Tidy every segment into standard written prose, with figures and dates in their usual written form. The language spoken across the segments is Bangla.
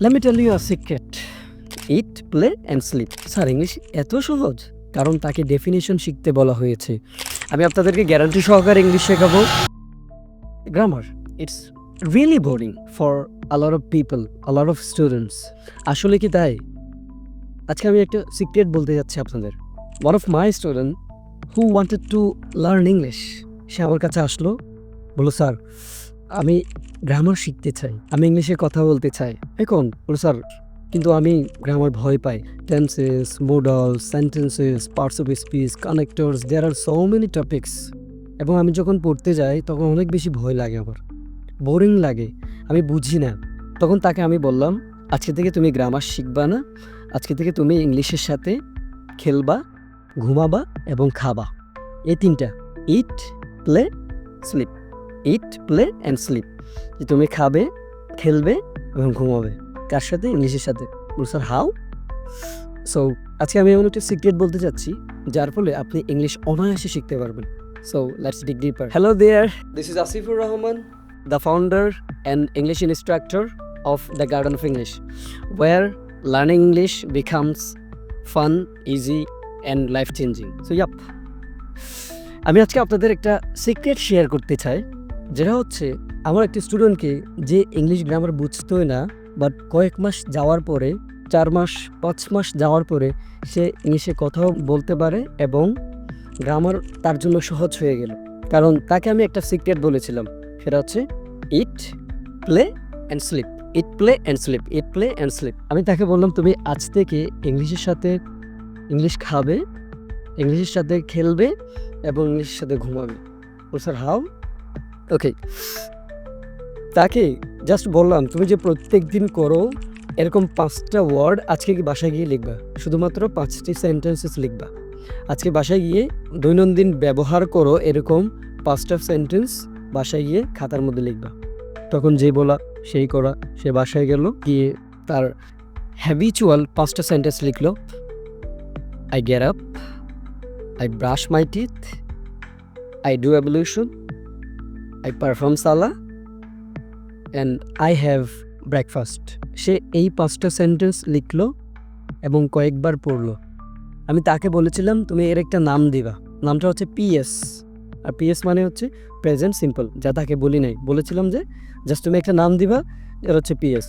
Let me tell you a secret. Eat, play and sleep. Sir English এত সহজ? কারণ তাকে ডেফিনিশন শিখতে বলা হয়েছে। আমি আপনাদেরকে গ্যারান্টি সহকারে ইংলিশ শেখাবো। Grammar, it's really boring for a lot of people, a lot of students. আসলে কি তাই? আজকে আমি একটা সিক্রেট বলতে যাচ্ছি আপনাদের। One of my student who wanted to learn English, সে আমার কাছে আসলো, বললো স্যার আমি গ্রামার শিখতে চাই, আমি ইংলিশে কথা বলতে চাই। এখন বলো স্যার কিন্তু আমি গ্রামার ভয় পাই। Tenses, modal, sentences, parts of speech, connectors, there are so many topics. এবং আমি যখন পড়তে যাই তখন অনেক বেশি ভয় লাগে, আমার বোরিং লাগে, আমি বুঝি না। তখন তাকে আমি বললাম, আজকে থেকে তুমি গ্রামার শিখবা না, আজকে থেকে তুমি ইংলিশের সাথে খেলবা, ঘুমাবা এবং খাবা। এই তিনটা, eat, play, sleep. Eat, play and sleep. যে তুমি খাবে, খেলবে এবং ঘুমাবে। কার সাথে? ইংলিশের সাথে। Sir how? সো আজকে আমি এমন একটা সিক্রেট বলতে চাচ্ছি যার ফলে আপনি ইংলিশ অনায়াসে শিখতে পারবেন। So let's dig deeper. Hello there, this is Asifur Rahman, the founder and English instructor of the Garden of English, where learning English becomes fun, easy and life-changing. So yup, আমি আজকে আপনাদের একটা সিক্রেট শেয়ার করতে চাই, যেটা হচ্ছে আমার একটা স্টুডেন্টকে যে ইংলিশ গ্রামার বুঝতোই না, বাট কয়েক মাস যাওয়ার পরে, 4 মাস 5 মাস যাওয়ার পরে সে ইংলিশে কথাও বলতে পারে এবং গ্রামার তার জন্য সহজ হয়ে গেল। কারণ তাকে আমি একটা সিক্রেট বলেছিলাম, সেটা হচ্ছে eat, play and sleep. Eat, play and sleep. Eat, play and sleep. আমি তাকে বললাম তুমি আজ থেকে ইংলিশের সাথে ইংলিশ খাবে, ইংলিশের সাথে খেলবে এবং ইংলিশের সাথে ঘুমাবে। Sir how? ওকে, তাকে জাস্ট বললাম তুমি যে প্রত্যেক দিন করো এরকম 5টা ওয়ার্ড আজকে কি বাসায় গিয়ে লিখবা, শুধুমাত্র 5টি সেন্টেন্সেস লিখবা। আজকে বাসায় গিয়ে দৈনন্দিন ব্যবহার করো এরকম 5টা সেন্টেন্স বাসায় গিয়ে খাতার মধ্যে লিখবা। তখন যে বলা সেই করা, সে বাসায় গেল, গিয়ে তার হ্যাবিচুয়াল 5টা সেন্টেন্স লিখলো। I get up, I brush my teeth, I do ablution, I perform salah, and I have breakfast. সে এই 5টা সেন্টেন্স লিখলো এবং কয়েকবার পড়লো। আমি তাকে বলেছিলাম তুমি এর একটা নাম দিবা, নামটা হচ্ছে পিএস। আর পিএস মানে হচ্ছে প্রেজেন্ট সিম্পল, যা তাকে বলি নাই, বলেছিলাম যে জাস্ট তুমি একটা নাম দিবা, এটা হচ্ছে পিএস।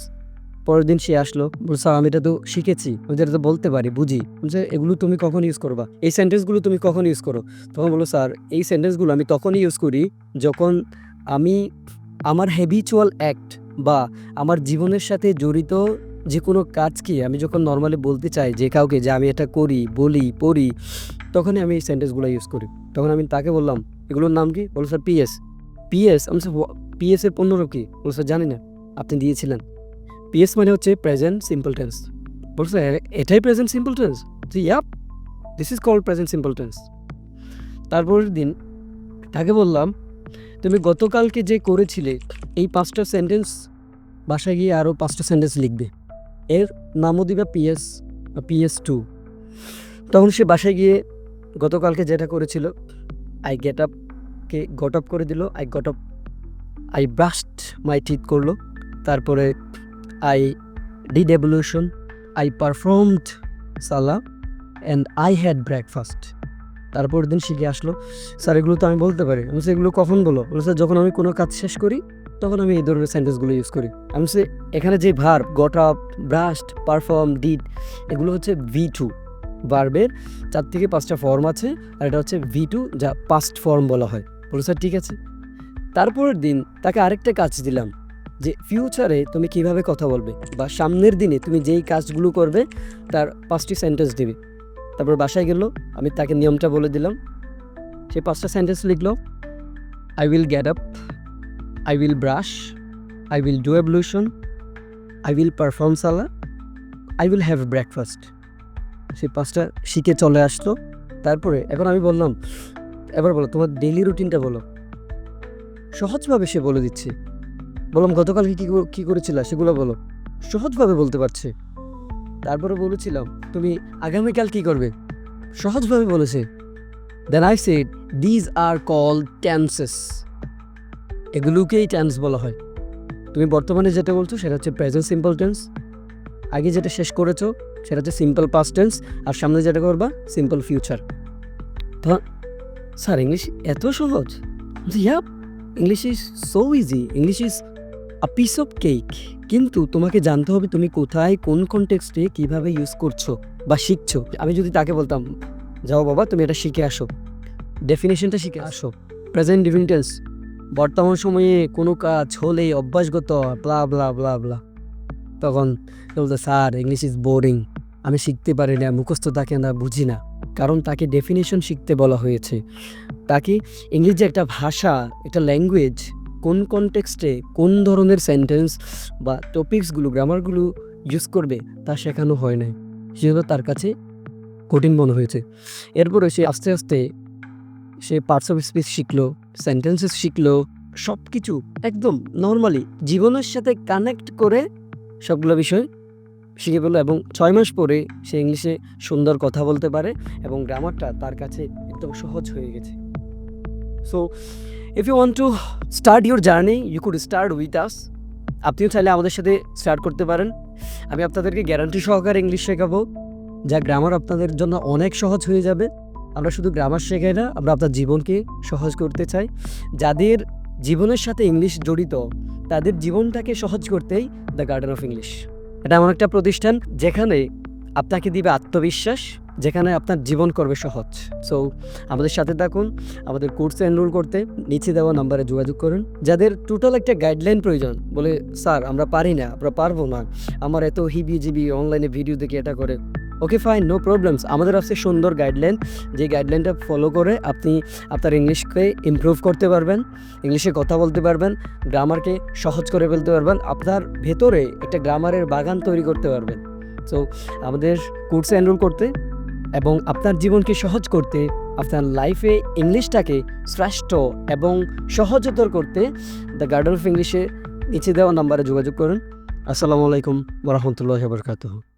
পরের দিন সে আসলো, বলছে আমি এটা তো শিখেছি, আমি এটা তো বলতে পারি, বুঝি। বলছে এগুলো তুমি কখন ইউজ করবা, এই সেন্টেন্সগুলো তুমি কখন ইউজ করো? তখন বলো স্যার এই সেন্টেন্সগুলো আমি তখনই ইউজ করি যখন আমি আমার হ্যাবিচুয়াল অ্যাক্ট বা আমার জীবনের সাথে জড়িত যে কোনো কাজকে আমি যখন নর্মালি বলতে চাই যে কাউকে যে আমি এটা করি, বলি, পড়ি, তখনই আমি এই সেন্টেন্সগুলো ইউজ করি। তখন আমি তাকে বললাম এগুলোর নাম কি? বলো স্যার পিএস। পিএস? আমি পিএস এর পণ্যরূপ কি? বলো স্যার জানি না, আপনি দিয়েছিলেন। পিএস মানে হচ্ছে প্রেজেন্ট সিম্পল টেন্স। বলছে এটাই প্রেজেন্ট সিম্পল টেন্স? জি yup, this is called present simple tense. তারপরের দিন তাকে বললাম তুমি গতকালকে যে করেছিলে এই 5টা সেন্টেন্স বাসায় গিয়ে আরও 5টা সেন্টেন্স লিখবে, এর নামও দিবা পিএস বা PS2। তখন সে বাসায় গিয়ে গতকালকে যেটা করেছিল, আই গেট আপকে গট আপ করে দিল, I got up, I brushed my teeth করলো, তারপরে I did ablution, I performed salah and I had breakfast. তারপর দিন শিখে আসলো, স্যার এগুলো তো আমি বলতে পারি। আমি এগুলো কখন বলো? বলে স্যার যখন আমি কোনো কাজ শেষ করি তখন আমি এই ধরনের সেন্টেন্সগুলো ইউজ করি। আমি এখানে যে verb got up, brushed, perform, did, এগুলো হচ্ছে V2 ভার্বের 4 থেকে 5টা ফর্ম আছে, আর এটা হচ্ছে V2 যা পাস্ট ফর্ম বলা হয়। বলে স্যার ঠিক আছে। তারপরের দিন তাকে আরেকটা কাজ দিলাম যে ফিউচারে তুমি কিভাবে কথা বলবে বা সামনের দিনে তুমি যেই কাজগুলো করবে তার 5টি সেন্টেন্স দিবে। তারপর বাসায় গেল, আমি তাকে নিয়মটা বলে দিলাম, সে 5টা সেন্টেন্স লিখলো। I will get up, I will brush, I will do ablution, I will perform salah, I will have breakfast. সে 5টা শিখে চলে আসলো। তারপরে এখন আমি বললাম এবার বলো তোমার ডেইলি রুটিনটা বলো। সহজভাবে সে বলে দিচ্ছে। বললাম গতকালকে কী করেছিল সেগুলো বলো, সহজভাবে বলতে পারছে। তারপরে বলেছিলাম তুমি আগামীকাল কী করবে, সহজভাবে বলেছে। Then I said these are called tenses, এগুলোকেই টেন্স বলা হয়। তুমি বর্তমানে যেটা বলছো সেটা হচ্ছে প্রেজেন্ট সিম্পল টেন্স, আগে যেটা শেষ করেছো সেটা হচ্ছে সিম্পল পাস্ট টেন্স, আর সামনে যেটা করবা সিম্পল ফিউচার। তো স্যার ইংলিশ এত সহজ? Yup, English is so easy, English is a piece of cake. কিন্তু তোমাকে জানতে হবে তুমি কোথায় কোন কনটেক্সটে কীভাবে ইউজ করছো বা শিখছো। আমি যদি তাকে বলতাম যাও বাবা তুমি এটা শিখে আসো, ডেফিনেশনটা শিখে আসো, প্রেজেন্ট ডিফিনিট টেন্স, বর্তমান সময়ে কোনো কাজ হলেই অভ্যাসগত ব্লা ব্লা ব্লা ব্লা, তখন বলতো স্যার ইংলিশ ইজ বোরিং, আমি শিখতে পারি না, মুখস্থ থাকে না, বুঝি না। কারণ তাকে ডেফিনেশন শিখতে বলা হয়েছে। তাকে ইংলিশ যে একটা ভাষা, একটা ল্যাঙ্গুয়েজ, কোন কনটেক্সটে কোন ধরনের সেন্টেন্স বা টপিকসগুলো গ্রামারগুলো ইউজ করবে তা শেখানো হয় নাই, সেজন্য তার কাছে কঠিন মনে হয়েছে। এরপরে সে আস্তে আস্তে সে পার্টস অফ স্পিচ শিখলো, সেন্টেন্সেস শিখলো, সব কিছু একদম নর্মালি জীবনের সাথে কানেক্ট করে সবগুলো বিষয় শিখে ফেললো, এবং 6 মাস পরে সে ইংলিশে সুন্দর কথা বলতে পারে এবং গ্রামারটা তার কাছে একদম সহজ হয়ে গেছে। So if you want to start your journey you could start with us. আপনিও চাইলে আমাদের সাথে স্টার্ট করতে পারেন। আমি আপনাদেরকে গ্যারান্টি সহকারে ইংলিশ শেখাবো, যা গ্রামার আপনাদের জন্য অনেক সহজ হয়ে যাবে। আমরা শুধু গ্রামার শেখাই না, আমরা আপনার জীবনকে সহজ করতে চাই। যাদের জীবনের সাথে ইংলিশ জড়িত তাদের জীবনটাকে সহজ করতেই দ্য গার্ডেন অফ ইংলিশ। এটা এমন একটা প্রতিষ্ঠান যেখানে আপনাকে দিবে আত্মবিশ্বাস, যেখানে আপনার জীবন করবে সহজ। সো আমাদের সাথে থাকুন। আমাদের কোর্সে এনরোল করতে নিচে দেওয়া নাম্বারে যোগাযোগ করুন। যাদের টোটাল একটা গাইডলাইন প্রয়োজন, বলে স্যার আমরা পারি না, আমরা পারবো না, আমার এত হিবিজিবি অনলাইনে ভিডিও দেখে এটা করে, ওকে ফাইন, নো প্রবলেমস। আমাদের আছে সুন্দর গাইডলাইন, যে গাইডলাইনটা ফলো করে আপনি আপনার ইংলিশকে ইমপ্রুভ করতে পারবেন, ইংলিশে কথা বলতে পারবেন, গ্রামারকে সহজ করে ফেলতে পারবেন, আপনার ভেতরে একটা গ্রামারের বাগান তৈরি করতে পারবেন। সো আমাদের কোর্সে এনরোল করতে এবং আপনার জীবনকে সহজ করতে, আপনার লাইফে ইংলিশটাকে শ্রেষ্ঠ এবং সহজতর করতে দ্য গার্ডেন অফ ইংলিশে নিচে দেওয়া নাম্বারে যোগাযোগ করুন। আসসালামু আলাইকুম ওয়া রাহমাতুল্লাহি ওয়া বারাকাতুহু।